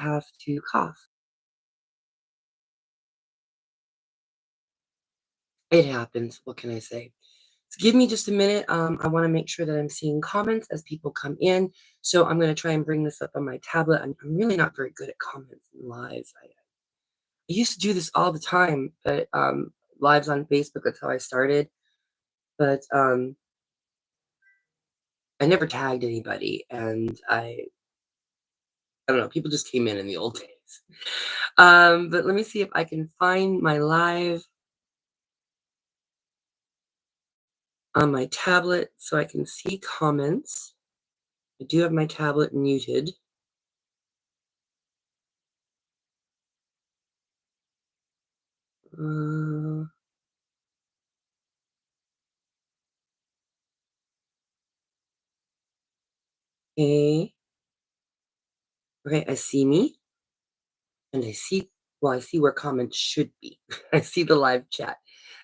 have to cough. It happens. What can I say? So give me just a minute. I want to make sure that I'm seeing comments as people come in. So I'm going to try and bring this up on my tablet. I'm really not very good at comments and lives. I used to do this all the time, but lives on Facebook, that's how I started. But I never tagged anybody. And I don't know, people just came in the old days. But let me see if I can find my live on my tablet so I can see comments. I do have my tablet muted. Uh, okay. Okay, I see me and I see, well, I see where comments should be. I see the live chat.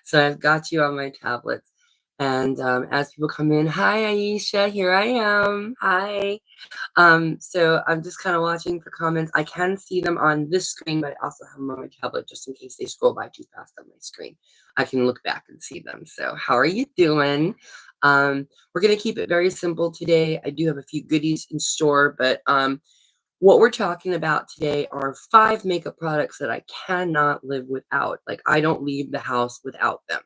So I've got you on my tablets. And as people come in, hi, Aisha, here I am. Hi. So I'm just kind of watching for comments. I can see them on this screen, but I also have them on my tablet just in case they scroll by too fast on my screen. I can look back and see them. So how are you doing? We're going to keep it very simple today. I do have a few goodies in store, but what we're talking about today are 5 makeup products that I cannot live without. Like, I don't leave the house without them.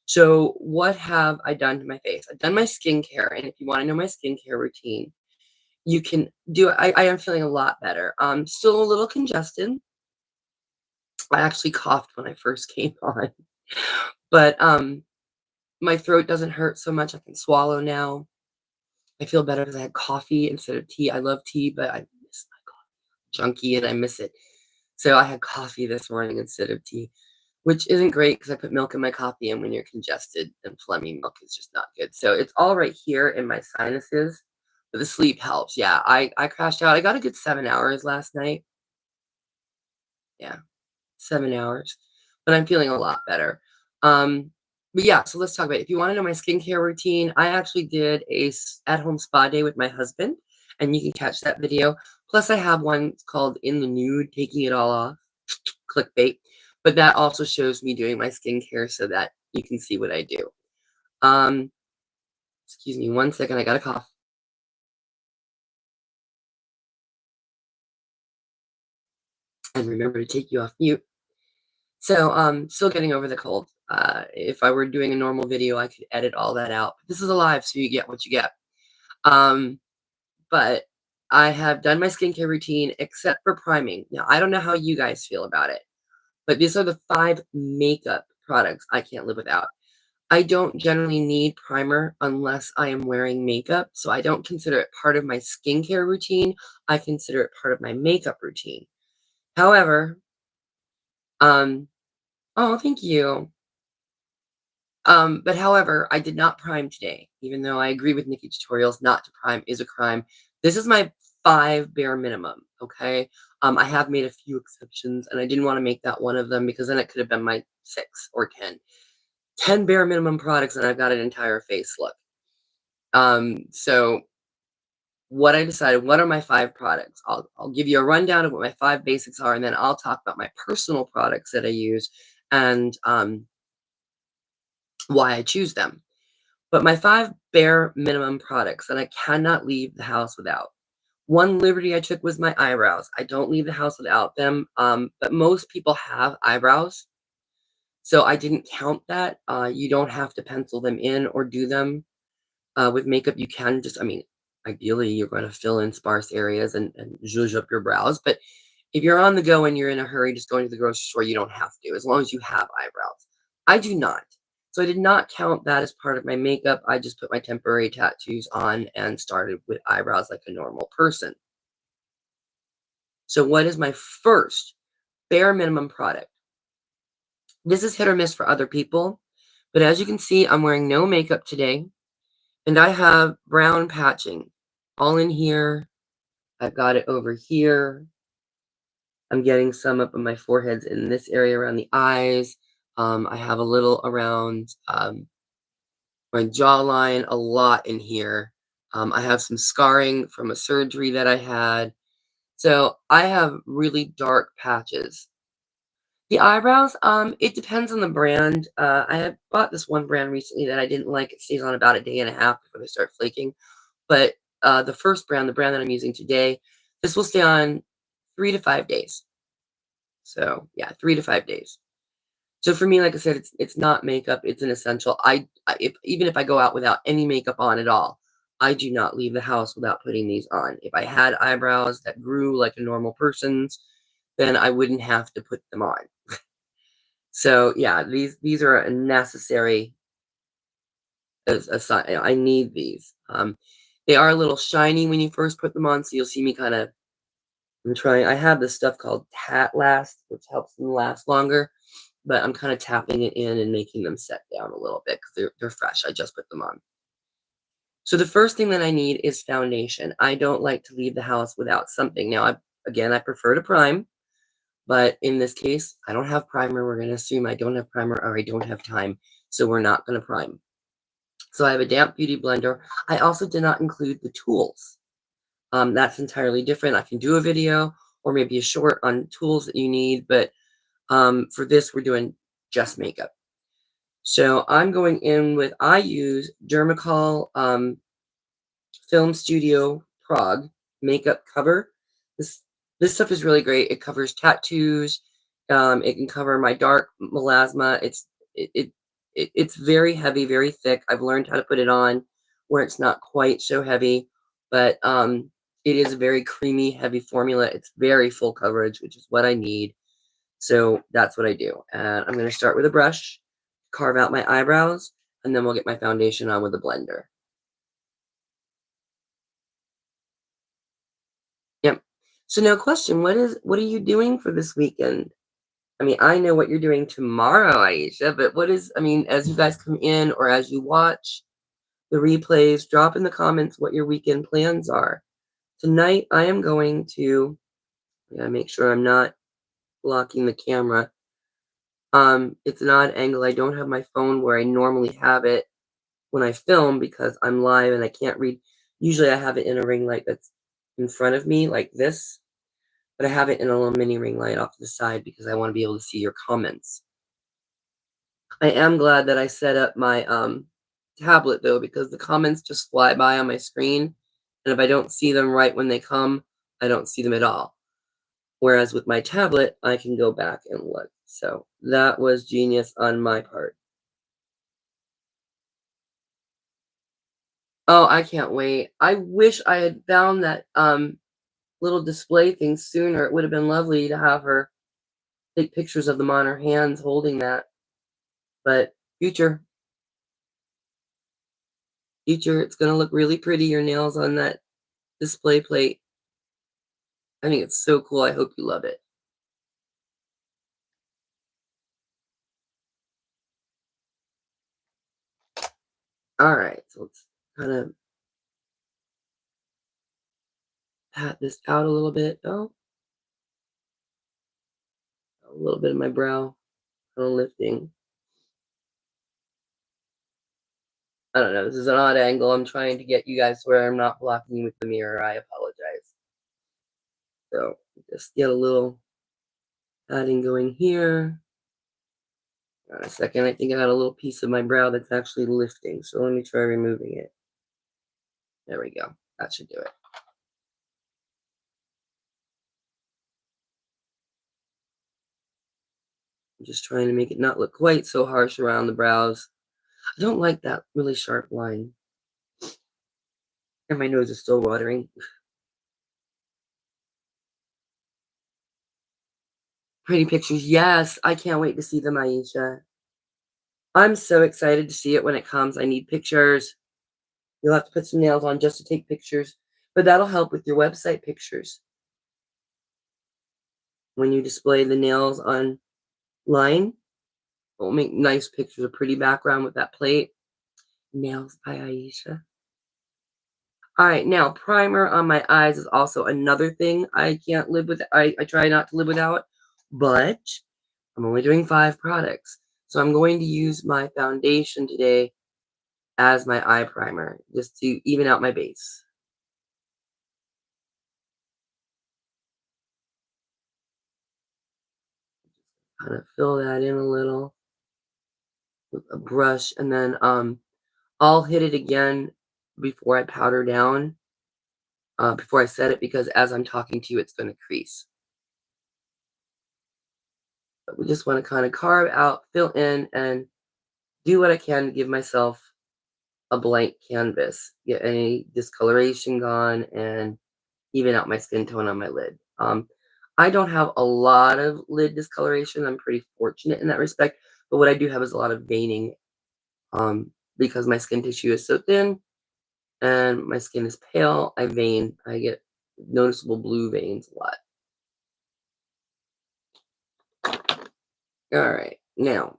So what have I done to my face? I've done my skincare, and if you want to know my skincare routine, you can do it. I am feeling a lot better. Still a little congested. I actually coughed when I first came on, but my throat doesn't hurt so much. I can swallow now. I feel better because I had coffee instead of tea. I love tea, but I miss my coffee. Junkie and I miss it. So I had coffee this morning instead of tea, which isn't great because I put milk in my coffee, and when you're congested and phlegmy, milk is just not good. So it's all right here in my sinuses, but the sleep helps. Yeah, I crashed out. I got a good 7 hours last night. Yeah, 7 hours, but I'm feeling a lot better. But yeah, so let's talk about it. If you wanna know my skincare routine, I actually did a at-home spa day with my husband, and you can catch that video. Plus, I have one called In the Nude, Taking It All Off, clickbait, but that also shows me doing my skincare so that you can see what I do. Um, excuse me 1 second, I got a cough. And remember to take you off mute. So, still getting over the cold. If I were doing a normal video, I could edit all that out. This is a live, so you get what you get. Um, but I have done my skincare routine except for priming. Now, I don't know how you guys feel about it, but these are the 5 makeup products I can't live without. I don't generally need primer unless I am wearing makeup, so I don't consider it part of my skincare routine. I consider it part of my makeup routine. However, um, oh, thank you. But however, I did not prime today, even though I agree with Nikki Tutorials, not to prime is a crime. This is my 5 bare minimum, okay? I have made a few exceptions, and I didn't want to make that one of them because then it could have been my 6 or 10. 10 bare minimum products, and I've got an entire face look. So what I decided, what are my 5 products? I'll give you a rundown of what my 5 basics are, and then I'll talk about my personal products that I use and why I choose them. But my 5 bare minimum products that I cannot leave the house without. One liberty I took was my eyebrows. I don't leave the house without them, but most people have eyebrows, so I didn't count that. You don't have to pencil them in or do them with makeup. You can just, I mean, ideally, you're going to fill in sparse areas and zhuzh up your brows. But if you're on the go and you're in a hurry, just going to the grocery store, you don't have to, as long as you have eyebrows. I do not. So I did not count that as part of my makeup. I just put my temporary tattoos on and started with eyebrows like a normal person. So what is my first bare minimum product? This is hit or miss for other people, but as you can see, I'm wearing no makeup today, and I have brown patching all in here. I've got it over here. I'm getting some up on my foreheads in this area around the eyes. I have a little around my jawline, a lot in here. I have some scarring from a surgery that I had. So I have really dark patches. The eyebrows, it depends on the brand. I had bought this one brand recently that I didn't like. It stays on about a day and a half before they start flaking. But the first brand, the brand that I'm using today, this will stay on 3 to 5 days. So yeah, 3 to 5 days. So for me, like I said, it's not makeup, it's an essential. Even if I go out without any makeup on at all, I do not leave the house without putting these on. If I had eyebrows that grew like a normal person's, then I wouldn't have to put them on. So yeah, these are a necessary as a sign. I need these. They are a little shiny when you first put them on, so you'll see me kind of. I'm trying. I have this stuff called Tat Last, which helps them last longer. But I'm kind of tapping it in and making them set down a little bit because they're fresh. I just put them on. So the first thing that I need is foundation. I don't like to leave the house without something. Now, again, I prefer to prime, but in this case, I don't have primer. We're going to assume I don't have primer or I don't have time, so we're not going to prime. So I have a damp beauty blender. I also did not include the tools. That's entirely different. I can do a video or maybe a short on tools that you need, but for this, we're doing just makeup. So I'm going in with, I use Dermacol Film Studio Prague makeup cover. This this stuff is really great. It covers tattoos. It can cover my dark melasma. It's very heavy, very thick. I've learned how to put it on where it's not quite so heavy, but it is a very creamy, heavy formula. It's very full coverage, which is what I need. So that's what I do. And I'm going to start with a brush, carve out my eyebrows, and then we'll get my foundation on with a blender. Yep. So now question, what are you doing for this weekend? I mean, I know what you're doing tomorrow, Aisha, but as you guys come in or as you watch the replays, drop in the comments what your weekend plans are. Tonight, I am going to, make sure I'm not blocking the camera. It's an odd angle. I don't have my phone where I normally have it when I film because I'm live and I can't read. Usually I have it in a ring light that's in front of me like this, but I have it in a little mini ring light off to the side because I want to be able to see your comments. I am glad that I set up my tablet though because the comments just fly by on my screen, and if I don't see them right when they come, I don't see them at all. Whereas with my tablet, I can go back and look. So that was genius on my part. Oh, I can't wait. I wish I had found that little display thing sooner. It would have been lovely to have her take pictures of them on her hands holding that. But future, it's gonna look really pretty, your nails on that display plate. I think it's so cool. I hope you love it. All right, so let's kind of pat this out a little bit. Oh, a little bit of my brow kind of lifting. I don't know. This is an odd angle. I'm trying to get you guys where I'm not blocking you with the mirror. I apologize. So just get a little padding going here. On a second, I think I got a little piece of my brow that's actually lifting. So let me try removing it. There we go. That should do it. I'm just trying to make it not look quite so harsh around the brows. I don't like that really sharp line. And my nose is still watering. Pretty pictures. Yes, I can't wait to see them, Aisha. I'm so excited to see it when it comes. I need pictures. You'll have to put some nails on just to take pictures, but that'll help with your website pictures. When you display the nails online, it'll make nice pictures, a pretty background with that plate. Nails by Aisha. All right, now primer on my eyes is also another thing I can't live with. I try not to live without, but I'm only doing 5 products. So I'm going to use my foundation today as my eye primer just to even out my base. Kind of fill that in a little with a brush, and then I'll hit it again before I powder down, before I set it, because as I'm talking to you, it's going to crease. But we just want to kind of carve out, fill in, and do what I can to give myself a blank canvas, get any discoloration gone, and even out my skin tone on my lid. I don't have a lot of lid discoloration. I'm pretty fortunate in that respect. But what I do have is a lot of veining, because my skin tissue is so thin and my skin is pale. I vein. I get noticeable blue veins a lot. All right. Now,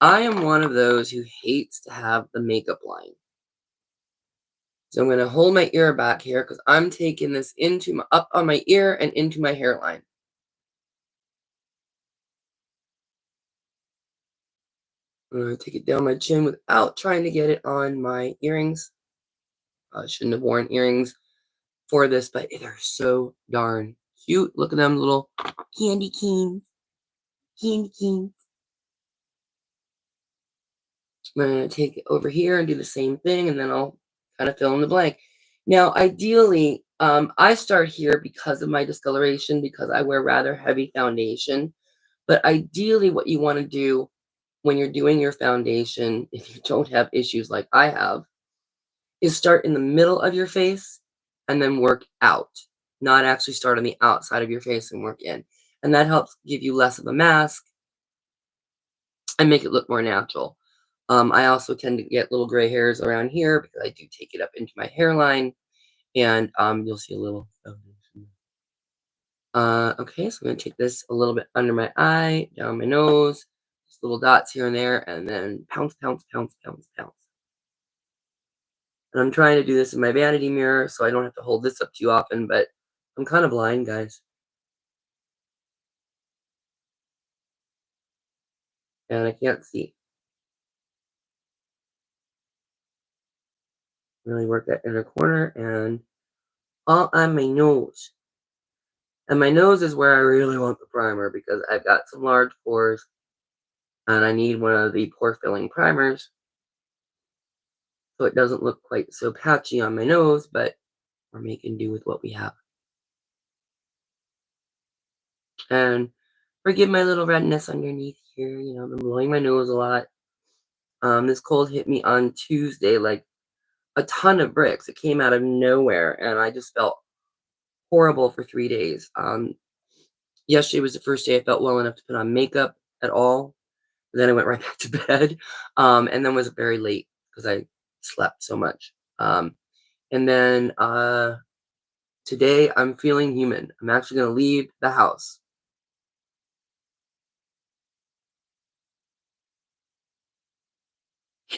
I am one of those who hates to have the makeup line. So I'm going to hold my ear back here because I'm taking this into my, up on my ear and into my hairline. I'm going to take it down my chin without trying to get it on my earrings. I shouldn't have worn earrings for this, but they're so darn cute. Look at them little candy canes. Candy canes. I'm going to take it over here and do the same thing, and then I'll kind of fill in the blank. Now, ideally, I start here because of my discoloration, because I wear rather heavy foundation. But ideally, what you want to do when you're doing your foundation, if you don't have issues like I have, is start in the middle of your face and then work out, not actually start on the outside of your face and work in. And that helps give you less of a mask and make it look more natural. I also tend to get little gray hairs around here because I do take it up into my hairline, and you'll see a little foundation. Okay, so I'm gonna take this a little bit under my eye, down my nose, just little dots here and there, and then pounce, pounce, pounce, pounce, pounce. And I'm trying to do this in my vanity mirror so I don't have to hold this up too often, but I'm kind of blind, guys. And I can't see. Really work that inner corner and all on my nose. And my nose is where I really want the primer because I've got some large pores and I need one of the pore filling primers so it doesn't look quite so patchy on my nose, but we're making do with what we have. And forgive my little redness underneath here. You know, I've been blowing my nose a lot. This cold hit me on Tuesday like a ton of bricks. It came out of nowhere, and I just felt horrible for 3 days. Yesterday was the first day I felt well enough to put on makeup at all. Then I went right back to bed, and then was very late because I slept so much. And then today I'm feeling human. I'm actually going to leave the house.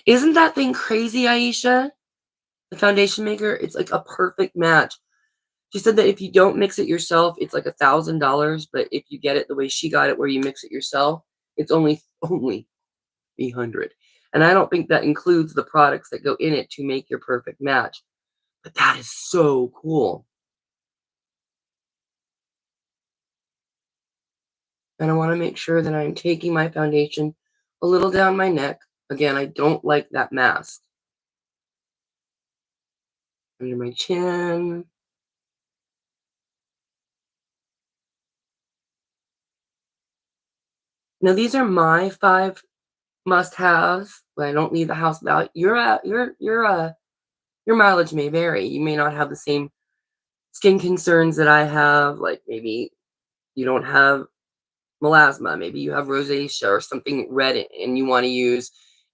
Isn't that thing crazy, Aisha? The foundation maker, it's like a perfect match. She said that if you don't mix it yourself, it's like $1,000, but if you get it the way she got it, where you mix it yourself, it's only 300. And I don't think that includes the products that go in it to make your perfect match. But that is so cool. And I want to make sure that I'm taking my foundation a little down my neck. Again, I don't like that mask. Under my chin. Now these are my 5 must-haves, but I don't leave the house without. Your mileage may vary. You may not have the same skin concerns that I have, like maybe you don't have melasma, maybe you have rosacea or something red and you want to use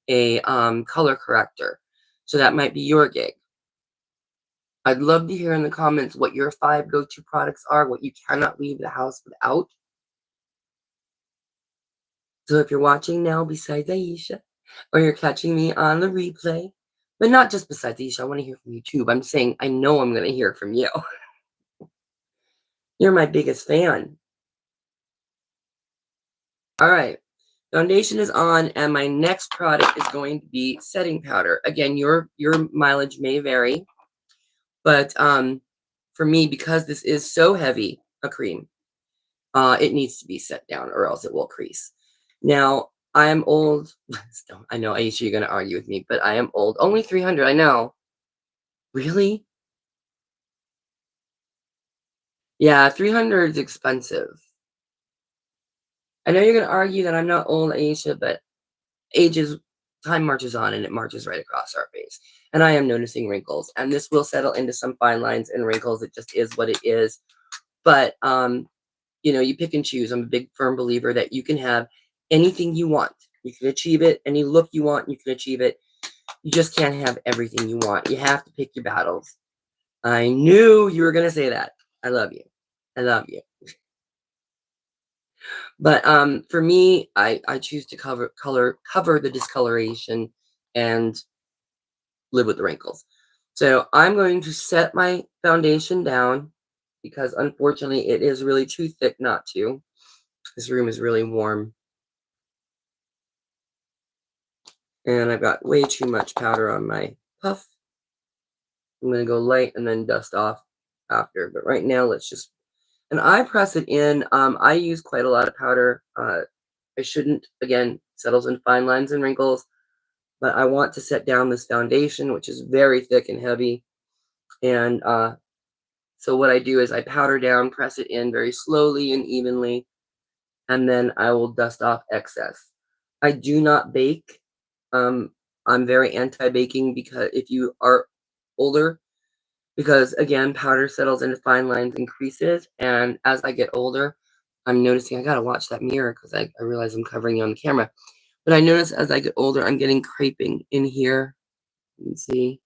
a color corrector. So that might be your gig. I'd love to hear in the comments what your 5 go-to products are, what you cannot leave the house without. So if you're watching now besides Aisha, or you're catching me on the replay, but not just besides Aisha, I want to hear from you too. But I'm saying I know I'm going to hear from you. You're my biggest fan. All right. Foundation is on, and my next product is going to be setting powder. Again, your mileage may vary, but for me, because this is so heavy, a cream, It needs to be set down or else it will crease. Now, I am old. I know, Aisha, you're going to argue with me, but I am old. Only 300, I know. Really? Yeah, 300 is expensive. I know you're going to argue that I'm not old, Aisha, but age is time marches on and it marches right across our face. And I am noticing wrinkles, and this will settle into some fine lines and wrinkles. It just is what it is. But you pick and choose. I'm a big firm believer that you can have anything you want. You can achieve it. Any look you want, you can achieve it. You just can't have everything you want. You have to pick your battles. I knew you were going to say that. I love you. I love you. But for me, I choose to cover the discoloration and live with the wrinkles. So I'm going to set my foundation down because unfortunately it is really too thick not to. This room is really warm. And I've got way too much powder on my puff. I'm going to go light and then dust off after. But right now, and I press it in. I use quite a lot of powder. I shouldn't, again, settles in fine lines and wrinkles. But I want to set down this foundation, which is very thick and heavy. And so what I do is I powder down, press it in very slowly and evenly, and then I will dust off excess. I do not bake. I'm very anti-baking because if you are older, because again, powder settles into fine lines and creases, and as I get older, I'm noticing I gotta watch that mirror because I realize I'm covering you on the camera. But I notice as I get older, I'm getting creping in here. You can see.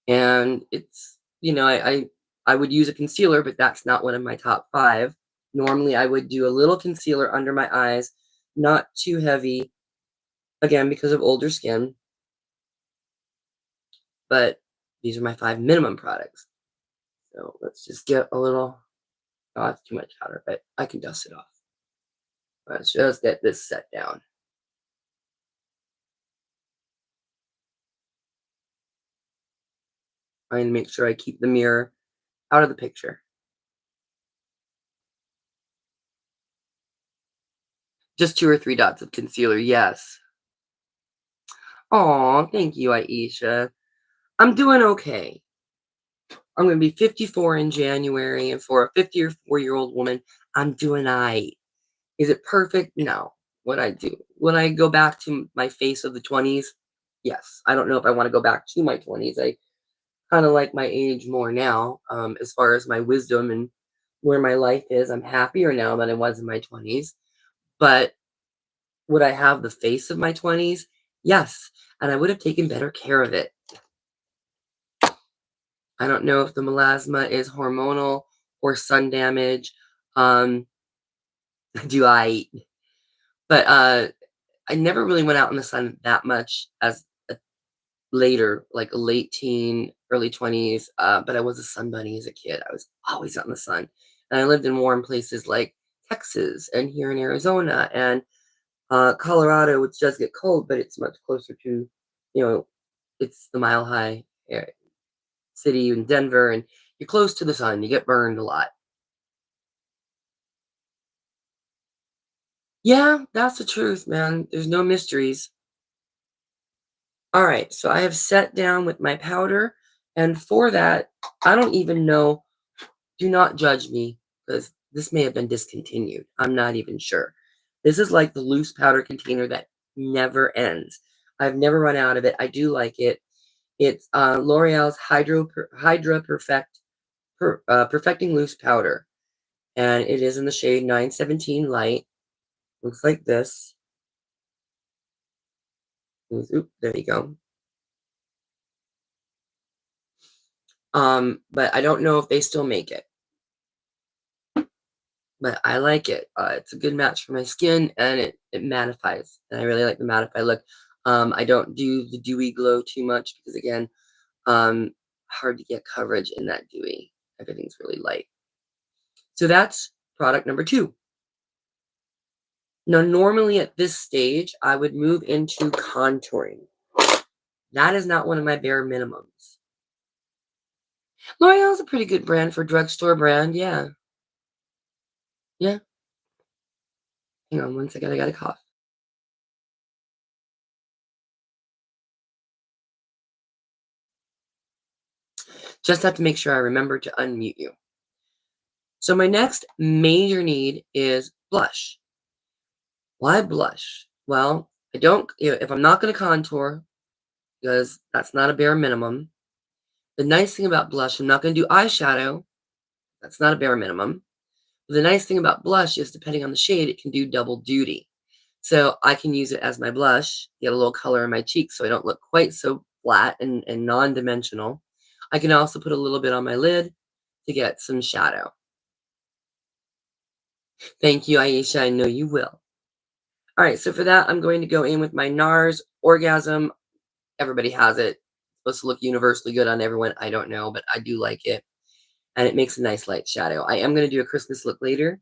And it's, I would use a concealer, but that's not one of my top 5. Normally, I would do a little concealer under my eyes, not too heavy, again, because of older skin. But these are my 5 minimum products. So let's just get a little, oh, that's too much powder, but I can dust it off. Let's just get this set down. Trying to make sure I keep the mirror out of the picture. Just 2 or 3 dots of concealer, yes. Aw, thank you, Aisha. I'm doing okay. I'm gonna be 54 in January, and for a 54-year-old woman, I'm doing aight. Is it perfect? No. What I do? When I go back to my face of the 20s? Yes. I don't know if I wanna go back to my 20s. I kinda like my age more now, as far as my wisdom and where my life is. I'm happier now than I was in my 20s, but would I have the face of my 20s? Yes, and I would have taken better care of it. I don't know if the melasma is hormonal or sun damage. Um, do I but, I never really went out in the sun that much as a later, like a late teen, early 20s, but I was a sun bunny as a kid. I was always out in the sun, and I lived in warm places like Texas and here in Arizona and, Colorado, which does get cold, but it's much closer to, you know, it's the Mile High city in Denver, and you're close to the sun, you get burned a lot. Yeah, that's the truth, man. There's no mysteries. All right, so I have sat down with my powder, and for that, I don't even know. Do not judge me because this may have been discontinued. I'm not even sure. This is like the loose powder container that never ends. I've never run out of it. I do like it. It's L'Oreal's Hydra Perfecting Loose Powder, and it is in the shade 917 Light. Looks like this. Oop, there you go. But I don't know if they still make it. But I like it. It's a good match for my skin, and it mattifies, and I really like the mattify look. I don't do the dewy glow too much because again, um, hard to get coverage in that dewy. Everything's really light. So that's product number 2. Now, normally at this stage, I would move into contouring. That is not one of my bare minimums. L'Oreal is a pretty good brand for drugstore brand, yeah. Yeah. Hang on one second. I got a cough. Just have to make sure I remember to unmute you. So my next major need is blush. Why blush? Well, I don't, if I'm not going to contour, because that's not a bare minimum. The nice thing about blush, I'm not going to do eyeshadow. That's not a bare minimum. But the nice thing about blush is depending on the shade, it can do double duty. So I can use it as my blush, get a little color in my cheeks so I don't look quite so flat and non-dimensional. I can also put a little bit on my lid to get some shadow. Thank you, Aisha. I know you will. All right, so for that, I'm going to go in with my NARS Orgasm. Everybody has it. It's supposed to look universally good on everyone. I don't know, but I do like it. And it makes a nice light shadow. I am going to do a Christmas look later.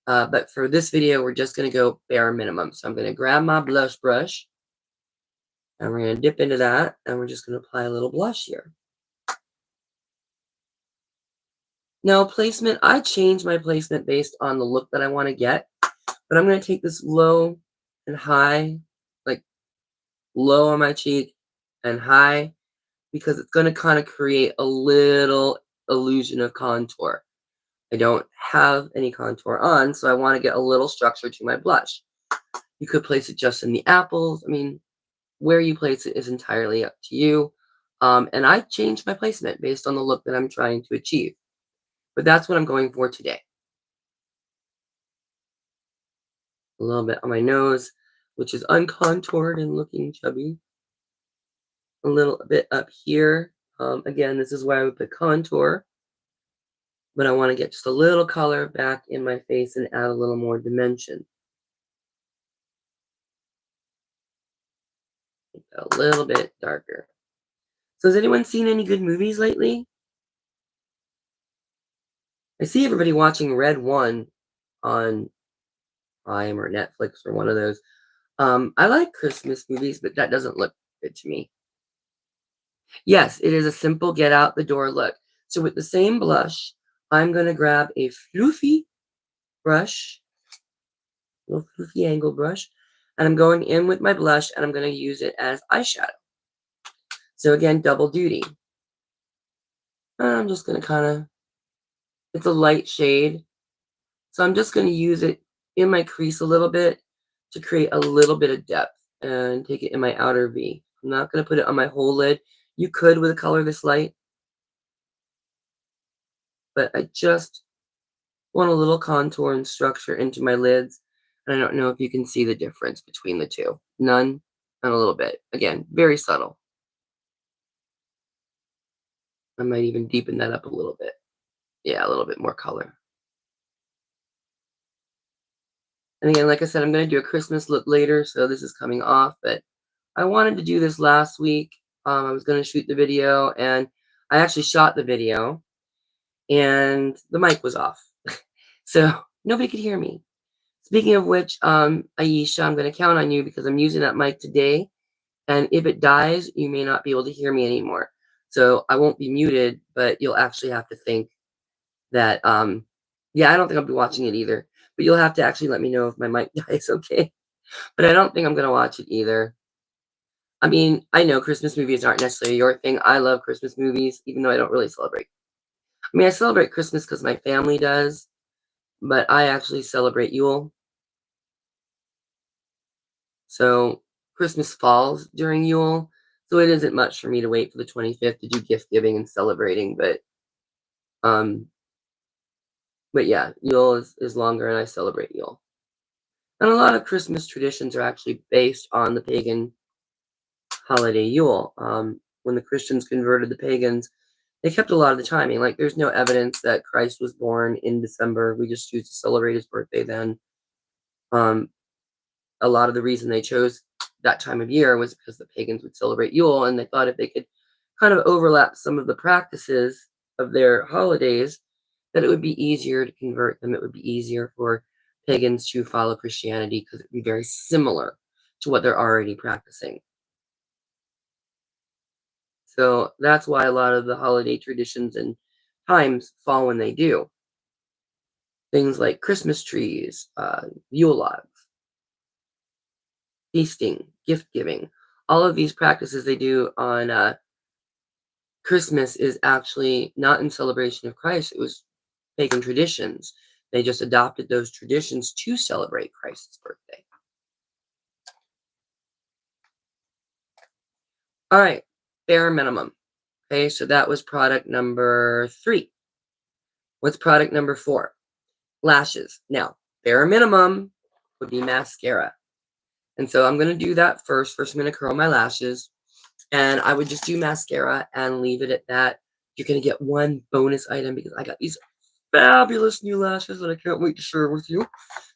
But for this video, we're just going to go bare minimum. So I'm going to grab my blush brush. And we're going to dip into that. And we're just going to apply a little blush here. Now, placement, I change my placement based on the look that I want to get. But I'm going to take this low and high, like low on my cheek and high, because it's going to kind of create a little illusion of contour. I don't have any contour on, so I want to get a little structure to my blush. You could place it just in the apples. I mean, where you place it is entirely up to you. And I changed my placement based on the look that I'm trying to achieve. But that's what I'm going for today. A little bit on my nose, which is uncontoured and looking chubby. A little bit up here. Again, this is where I would put contour. But I want to get just a little color back in my face and add a little more dimension. A little bit darker. So has anyone seen any good movies lately? I see everybody watching Red One on Prime or Netflix or one of those. I like Christmas movies, but that doesn't look good to me. Yes, it is a simple get out the door look. So with the same blush, I'm going to grab a floofy brush, little floofy angle brush, and I'm going in with my blush and I'm going to use it as eyeshadow. So again, double duty. I'm just going to kind of, it's a light shade. So I'm just going to use it in my crease a little bit to create a little bit of depth and take it in my outer V. I'm not going to put it on my whole lid. You could with a color this light, but I just want a little contour and structure into my lids. And I don't know if you can see the difference between the two. None and a little bit. Again, very subtle. I might even deepen that up a little bit. Yeah, a little bit more color. And again, like I said, I'm going to do a Christmas look later, so this is coming off, but I wanted to do this last week. I was going to shoot the video, and I actually shot the video, and the mic was off. So nobody could hear me. Speaking of which, Aisha, I'm going to count on you because I'm using that mic today, and if it dies, you may not be able to hear me anymore. So I won't be muted, but you'll actually have to think that, yeah, I don't think I'll be watching it either, but you'll have to actually let me know if my mic dies, okay? But I don't think I'm going to watch it either. I mean, I know Christmas movies aren't necessarily your thing. I love Christmas movies, even though I don't really celebrate. I mean, I celebrate Christmas because my family does, but I actually celebrate Yule. So Christmas falls during Yule, so it isn't much for me to wait for the 25th to do gift giving and celebrating, um, but yeah, Yule is longer and I celebrate Yule. And a lot of Christmas traditions are actually based on the pagan holiday Yule. When the Christians converted the pagans, they kept a lot of the timing. Like, there's no evidence that Christ was born in December. We just choose to celebrate his birthday then. Um, a lot of the reason they chose that time of year was because the pagans would celebrate Yule, and they thought if they could kind of overlap some of the practices of their holidays, that it would be easier to convert them. It would be easier for pagans to follow Christianity because it would be very similar to what they're already practicing. So that's why a lot of the holiday traditions and times fall when they do. Things like Christmas trees, Yule logs, feasting, gift giving. All of these practices they do on Christmas is actually not in celebration of Christ. It was pagan traditions. They just adopted those traditions to celebrate Christ's birthday. All right, bare minimum. Okay, so that was product number 3. What's product number 4? Lashes. Now, bare minimum would be mascara. And so I'm going to do that first. First, I'm going to curl my lashes. And I would just do mascara and leave it at that. You're going to get one bonus item because I got these fabulous new lashes that I can't wait to share with you.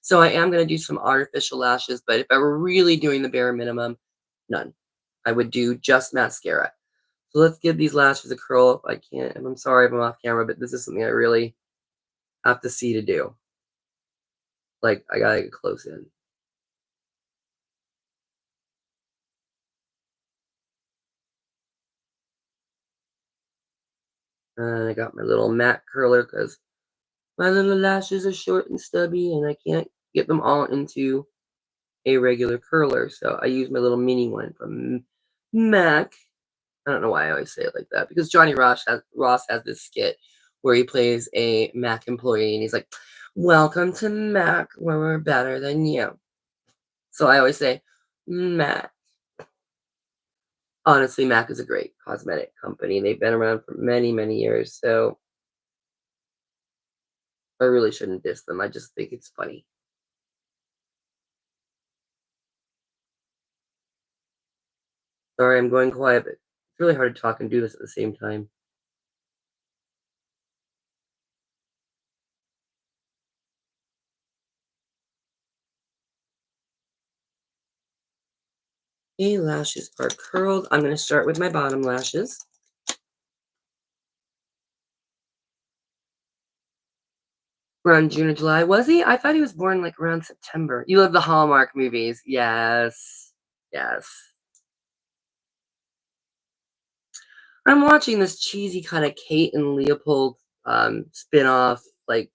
So I am going to do some artificial lashes. But if I were really doing the bare minimum, none. I would do just mascara. So let's give these lashes a curl. If I can't, I'm sorry if I'm off camera, but this is something I really have to see to do. Like, I gotta get close in. And I got my little matte curler because my little lashes are short and stubby and I can't get them all into a regular curler. So I use my little mini one from MAC. I don't know why I always say it like that because Johnny Ross has this skit where he plays a MAC employee and he's like, "Welcome to MAC, where we're better than you." So I always say, MAC. Honestly, MAC is a great cosmetic company. They've been around for many, many years. So I really shouldn't diss them. I just think it's funny. Sorry, I'm going quiet, but it's really hard to talk and do this at the same time. Okay, lashes are curled. I'm going to start with my bottom lashes. Around June or July. Was he? I thought he was born like around September. You love the Hallmark movies. Yes. Yes. I'm watching this cheesy kind of Kate and Leopold spin-off, like,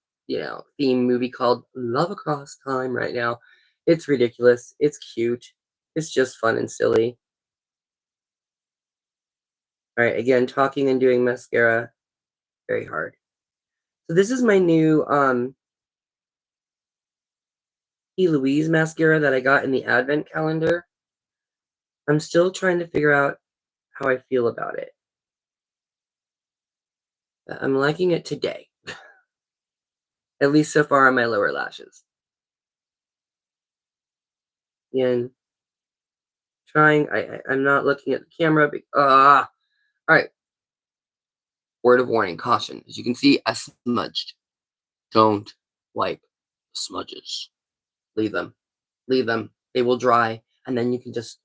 theme movie called Love Across Time right now. It's ridiculous. It's cute. It's just fun and silly. All right, again, talking and doing mascara, very hard. So this is my new P. Louise mascara that I got in the advent calendar. I'm still trying to figure out how I feel about it. I'm liking it today, at least so far on my lower lashes. And trying, I'm not looking at the camera. All right. Word of warning, caution. As you can see, I smudged. Don't wipe smudges. Leave them. Leave them. They will dry, and then you can just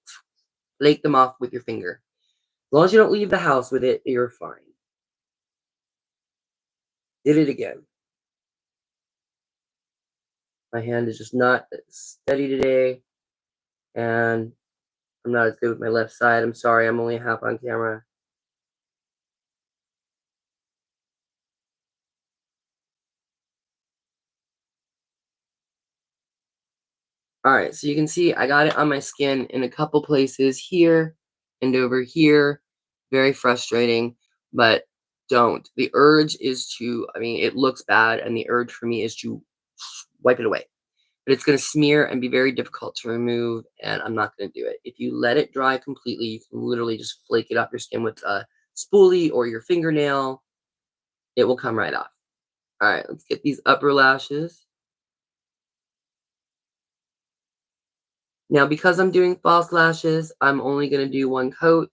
flake them off with your finger. As long as you don't leave the house with it, you're fine. Did it again. My hand is just not steady today, and I'm not as good with my left side. I'm sorry, I'm only half on camera. All right, so you can see I got it on my skin in a couple places here and over here. Very frustrating, but don't. The urge is to, I mean, it looks bad, and the urge for me is to wipe it away. But it's going to smear and be very difficult to remove, and I'm not going to do it. If you let it dry completely, you can literally just flake it off your skin with a spoolie or your fingernail. It will come right off. All right, let's get these upper lashes. Now, because I'm doing false lashes, I'm only going to do one coat.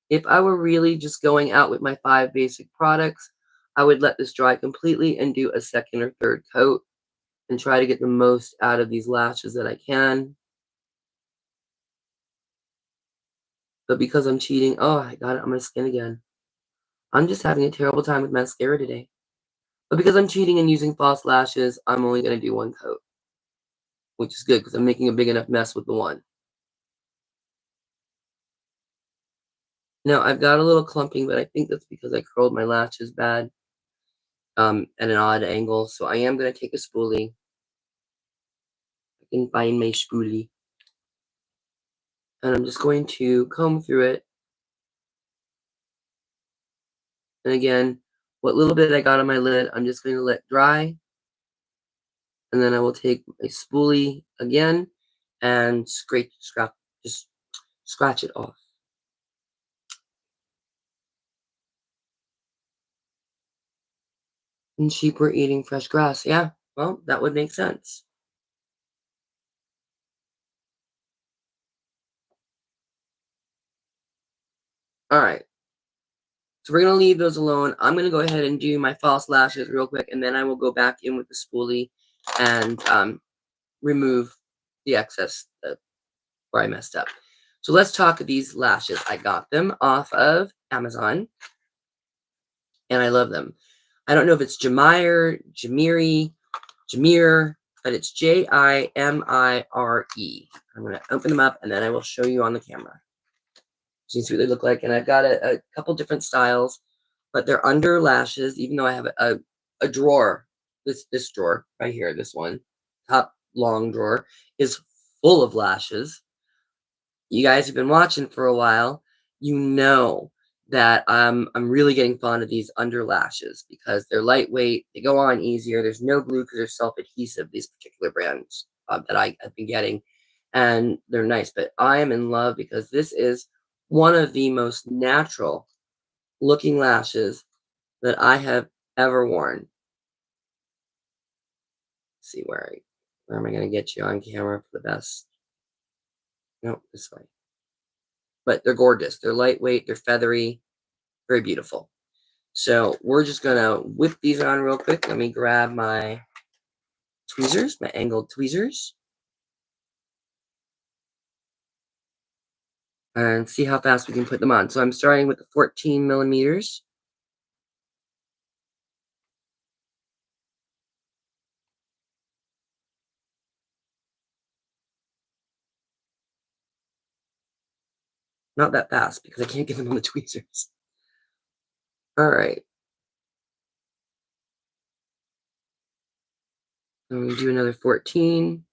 If I were really just going out with my 5 basic products, I would let this dry completely and do a second or third coat and try to get the most out of these lashes that I can. But because I'm cheating, oh, I got it on my skin again. I'm just having a terrible time with mascara today. But because I'm cheating and using false lashes, I'm only going to do one coat, which is good because I'm making a big enough mess with the one. Now, I've got a little clumping, but I think that's because I curled my lashes bad. at an odd angle. So I am going to take a spoolie. I can find my spoolie. And I'm just going to comb through it. And again, what little bit I got on my lid, I'm just going to let dry. And then I will take a spoolie again and just scratch it off. And sheep were eating fresh grass. Yeah, well, that would make sense. All right. So we're going to leave those alone. I'm going to go ahead and do my false lashes real quick, and then I will go back in with the spoolie and remove the excess where I messed up. So let's talk of these lashes. I got them off of Amazon, and I love them. I don't know if it's Jamire, Jamir, but it's Jimire. I'm going to open them up, and then I will show you on the camera. So you see what they look like, and I've got a couple different styles, but they're under lashes, even though I have a drawer. This drawer right here, this one, top long drawer, is full of lashes. You guys have been watching for a while. You know that I'm really getting fond of these under lashes because they're lightweight. They go on easier. There's no glue because they're self-adhesive, these particular brands that I have been getting. And they're nice. But I am in love because this is one of the most natural looking lashes that I have ever worn. Let's see where am I going to get you on camera for the best? No, this way. But they're gorgeous. They're lightweight. They're feathery. Very beautiful. So we're just going to whip these on real quick. Let me grab my tweezers, my angled tweezers. And see how fast we can put them on. So I'm starting with the 14 millimeters. Not that fast because I can't get them on the tweezers. All right. And we do another 14.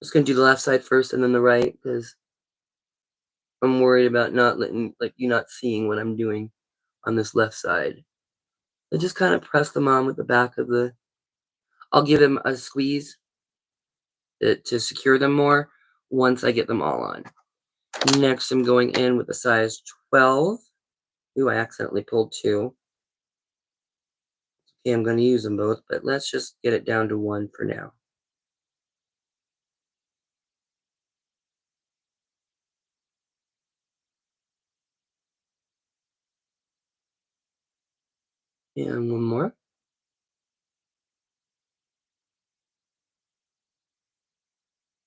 Just gonna do the left side first and then the right because I'm worried about not letting you not seeing what I'm doing on this left side. I just kind of press them on with the back of the. I'll give them a squeeze to secure them more once I get them all on. Next, I'm going in with a size 12. Ooh, I accidentally pulled 2. Okay, I'm going to use them both, but let's just get it down to 1 for now. And one more.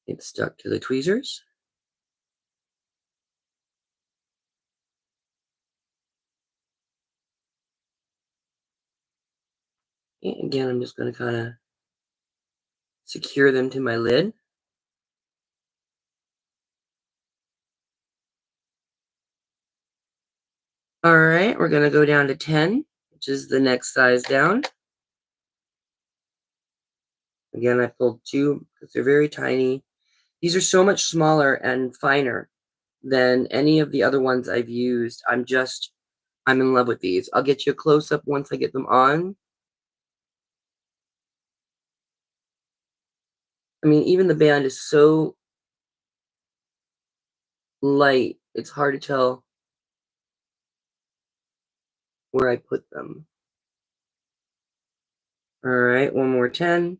It's stuck to the tweezers. And again, I'm just going to kind of secure them to my lid. All right, we're going to go down to 10, which is the next size down. Again, I pulled 2 because they're very tiny. These are so much smaller and finer than any of the other ones I've used. I'm in love with these. I'll get you a close-up once I get them on. I mean, even the band is so light, it's hard to tell where I put them. All right, one more 10.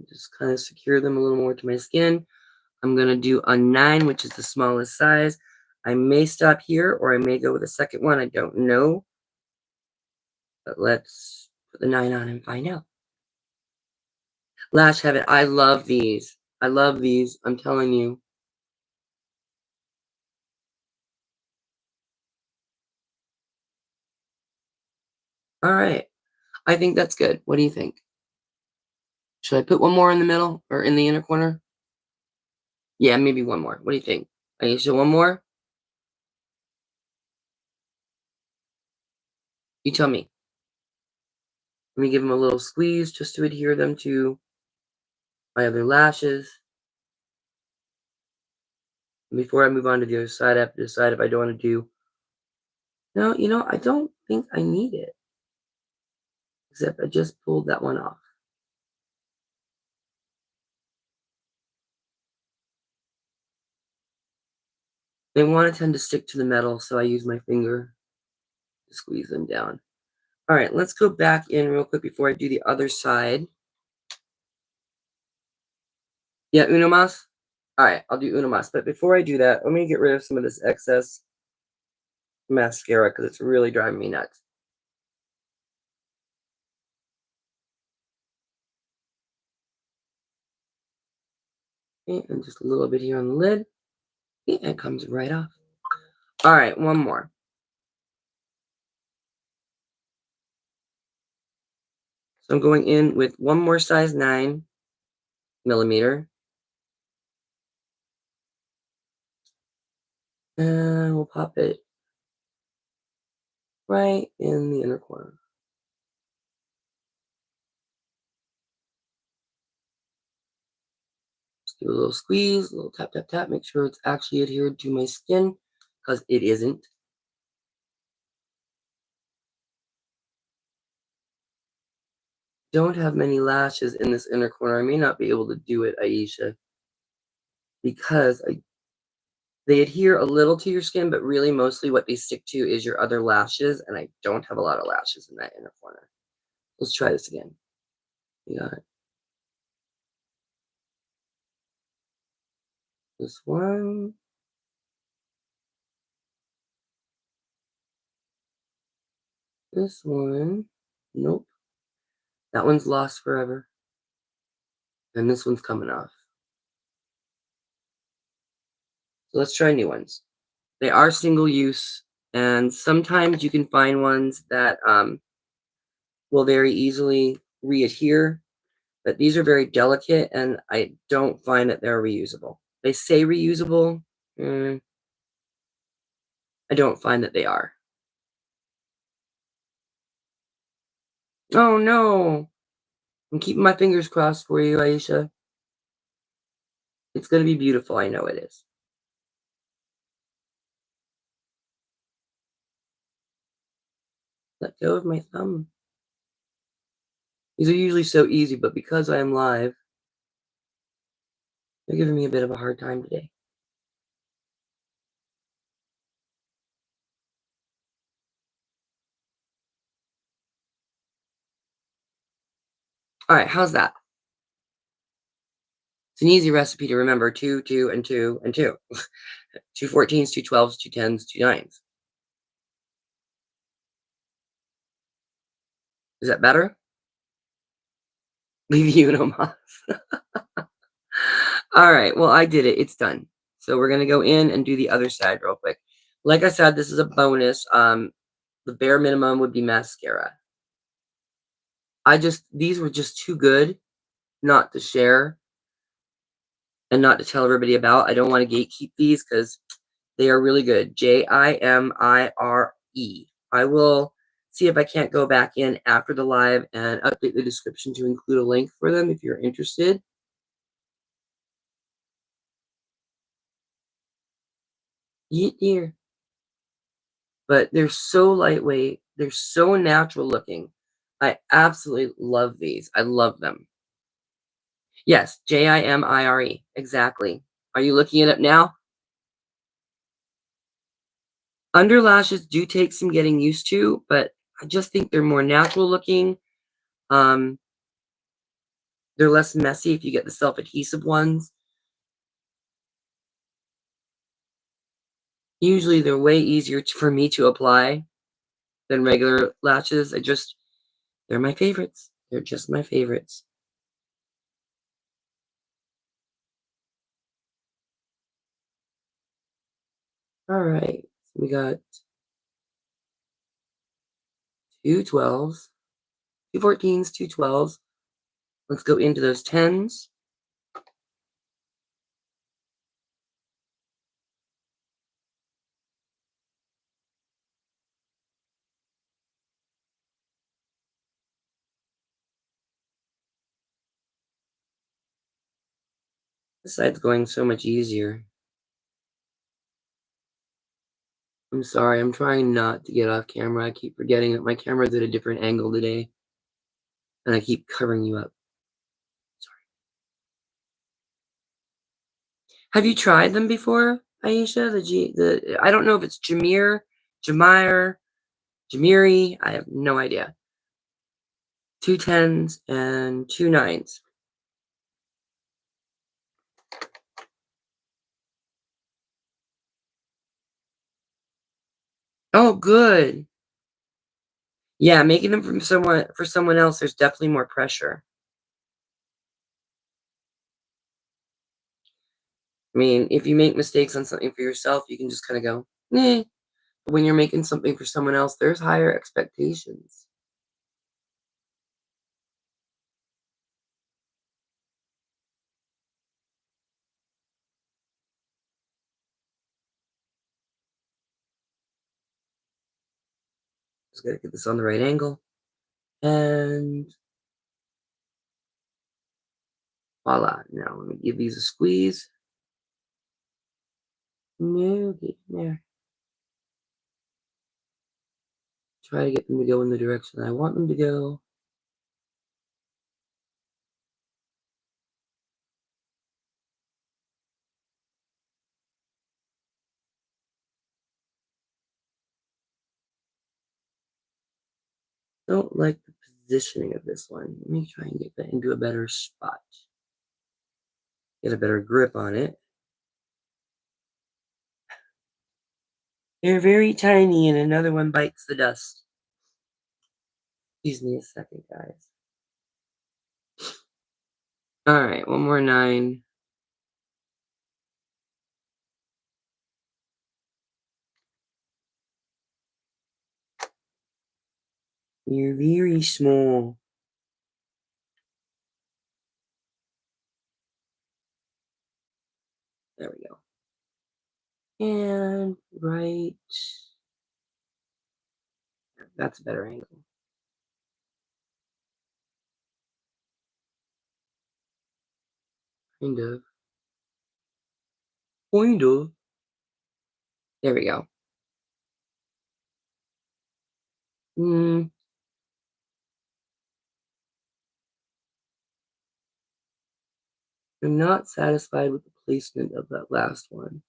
Just kind of secure them a little more to my skin. I'm going to do a 9, which is the smallest size. I may stop here or I may go with a second one. I don't know. But let's put the 9 on and find out. Lash Habit. I love these. I love these. I'm telling you. All right. I think that's good. What do you think? Should I put one more in the middle or in the inner corner? Yeah, maybe one more. What do you think? Aisha, one more? You tell me. Let me give them a little squeeze just to adhere them to my other lashes. Before I move on to the other side, I have to decide if I don't want to do. No, I don't think I need it. Except I just pulled that one off. They want to tend to stick to the metal, so I use my finger to squeeze them down. All right, let's go back in real quick before I do the other side. Yeah, uno más? All right, I'll do uno más. But before I do that, let me get rid of some of this excess mascara because it's really driving me nuts. Okay, and just a little bit here on the lid. Okay, and it comes right off. All right, one more. So I'm going in with one more size 9mm. And we'll pop it right in the inner corner. Just do a little squeeze, a little tap, tap, tap. Make sure it's actually adhered to my skin because it isn't. Don't have many lashes in this inner corner. I may not be able to do it, Aisha, because they adhere a little to your skin, but really mostly what they stick to is your other lashes, and I don't have a lot of lashes in that inner corner. Let's try this again. We got this one. This one. Nope. That one's lost forever. And this one's coming off. So let's try new ones. They are single use, and sometimes you can find ones that will very easily readhere, but these are very delicate, and I don't find that they're reusable. They say reusable. I don't find that they are. Oh no! I'm keeping my fingers crossed for you, Aisha. It's gonna be beautiful. I know it is. Let go of my thumb. These are usually so easy, but because I am live, they're giving me a bit of a hard time today. All right, how's that? It's an easy recipe to remember: 2, 2, and 2, and 2. 2 14s, 2 12s, 2 10s, 2 9s. Is that better? Leave you no mas. All right, well, I did it. It's done. So we're gonna go in and do the other side real quick. Like I said, this is a bonus. The bare minimum would be mascara. These were just too good not to share and not to tell everybody about. I don't want to gatekeep these because they are really good. Jimire. I will see if I can't go back in after the live and update the description to include a link for them if you're interested. Yeet dear. But they're so lightweight. They're so natural looking. I absolutely love these. I love them. Yes, Jimire. Exactly. Are you looking it up now? Under lashes do take some getting used to, but I just think they're more natural looking. Um, they're less messy if you get the self-adhesive ones. Usually they're way easier for me to apply than regular lashes. They're my favorites. They're just my favorites. All right. So we got Two 12s, two 14s, two 12s. Let's go into those 10s. This side's going so much easier. I'm sorry, I'm trying not to get off camera. I keep forgetting that my camera's at a different angle today, and I keep covering you up. Sorry. Have you tried them before, Aisha? I don't know if it's Jamir, Jamiri. I have no idea. Two 10s and two 9s. Oh, good. Yeah, making them from someone for someone else, there's definitely more pressure. I mean, if you make mistakes on something for yourself, you can just kind of go, "Eh." But when you're making something for someone else, there's higher expectations. Just gotta get this on the right angle. And voila. Now let me give these a squeeze. No, get in there. Try to get them to go in the direction I want them to go. Don't like the positioning of this one. Let me try and get that into a better spot. Get a better grip on it. They're very tiny and another one bites the dust. Excuse me a second, guys. Alright, one more 9. You're very small. There we go. And right. That's a better angle. Kind of. Kind of. There we go. Hmm. I'm not satisfied with the placement of that last one.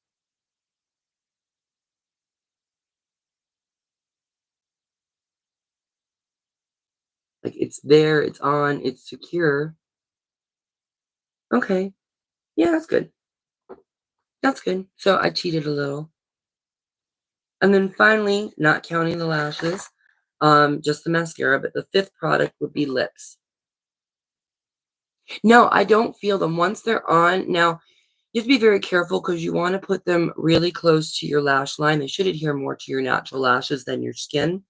Like, it's there, it's on, it's secure. Okay. Yeah, that's good. That's good. So I cheated a little. And then finally, not counting the lashes, just the mascara, but the 5th product would be lips. No, I don't feel them once they're on. Now, you have to be very careful because you wanna put them really close to your lash line. They should adhere more to your natural lashes than your skin.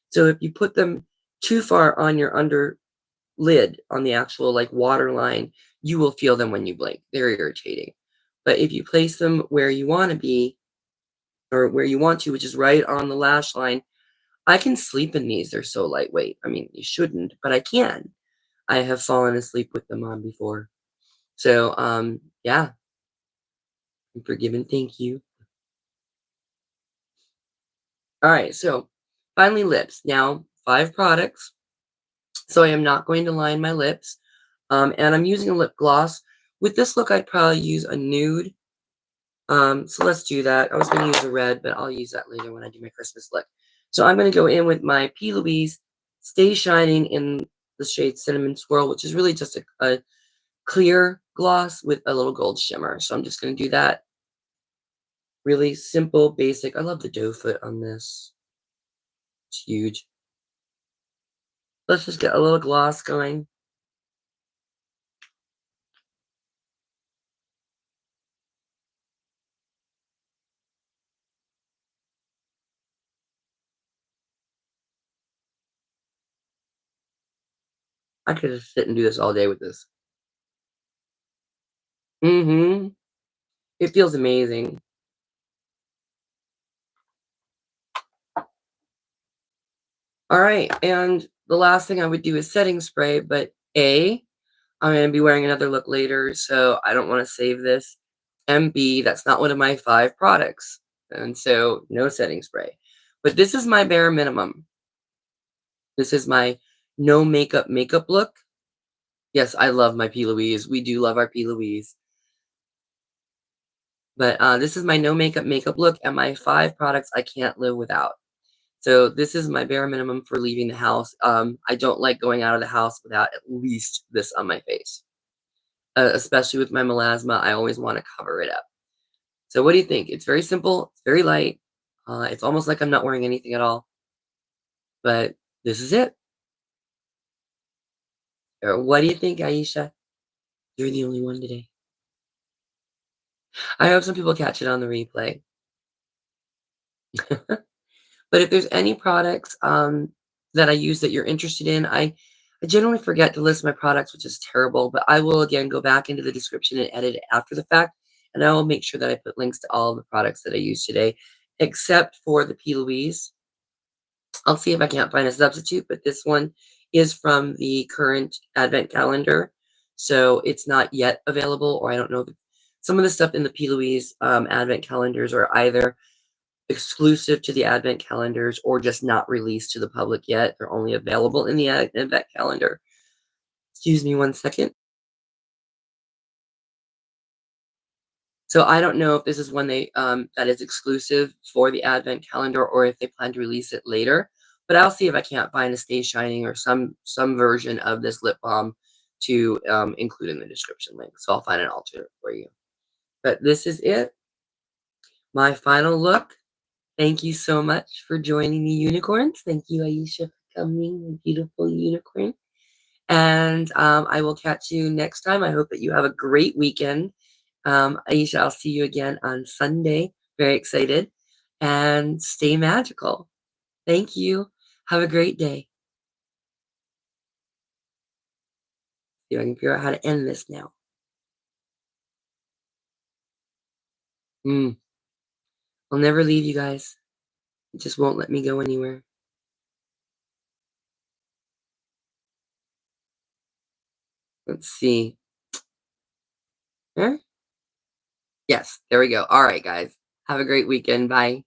So if you put them too far on your under lid, on the actual, like, water line, you will feel them when you blink. They're irritating. But if you place them where you wanna be or where you want to, which is right on the lash line, I can sleep in these. They're so lightweight. I mean, you shouldn't, but I can. I have fallen asleep with them on before. So, yeah, I'm forgiven. Thank you. All right, so finally, lips. Now, 5 products. So I am not going to line my lips. And I'm using a lip gloss. With this look, I'd probably use a nude. So let's do that. I was going to use a red, but I'll use that later when I do my Christmas look. So I'm going to go in with my P. Louise Stay Shining in the shade Cinnamon Swirl, which is really just a clear gloss with a little gold shimmer. So I'm just going to do that. Really simple, basic. I love the doe foot on this. It's huge. Let's just get a little gloss going. I could just sit and do this all day with this. Mhm. It feels amazing. Alright, and the last thing I would do is setting spray, but I'm gonna be wearing another look later, so I don't wanna save this, and B, that's not one of my 5 products, and so no setting spray. But this is my bare minimum. This is my no makeup look. Yes, I love my P. Louise. We do love our P. Louise. But, this is my no makeup look and my 5 products I can't live without. So this is my bare minimum for leaving the house. I don't like going out of the house without at least this on my face. Especially with my melasma, I always wanna cover it up. So what do you think? It's very simple, it's very light, it's almost like I'm not wearing anything at all, but this is it. What do you think, Aisha? You're the only one today. I hope some people catch it on the replay. But if there's any products, that I use that you're interested in, I generally forget to list my products, which is terrible, but I will again go back into the description and edit it after the fact, and I will make sure that I put links to all of the products that I use today, except for the P. Louise. I'll see if I can't find a substitute, but this one is from the current advent calendar, so it's not yet available, or I don't know if some of the stuff in the P. Louise, advent calendars are either exclusive to the advent calendars or just not released to the public yet. They're only available in the advent calendar. Excuse me one second. So I don't know if this is one that is exclusive for the advent calendar or if they plan to release it later, but I'll see if I can't find a Stay Shining or some version of this lip balm to, include in the description link, so I'll find an alternate for you. But this is it, my final look. Thank you so much for joining me, unicorns. Thank you, Aisha, for coming, you beautiful unicorn. And I will catch you next time. I hope that you have a great weekend. Aisha, I'll see you again on Sunday. Very excited. And stay magical. Thank you. Have a great day. See if I can figure out how to end this now. Mm, I'll never leave you guys. It just won't let me go anywhere. Let's see. Huh? Yes, there we go. All right, guys. Have a great weekend. Bye.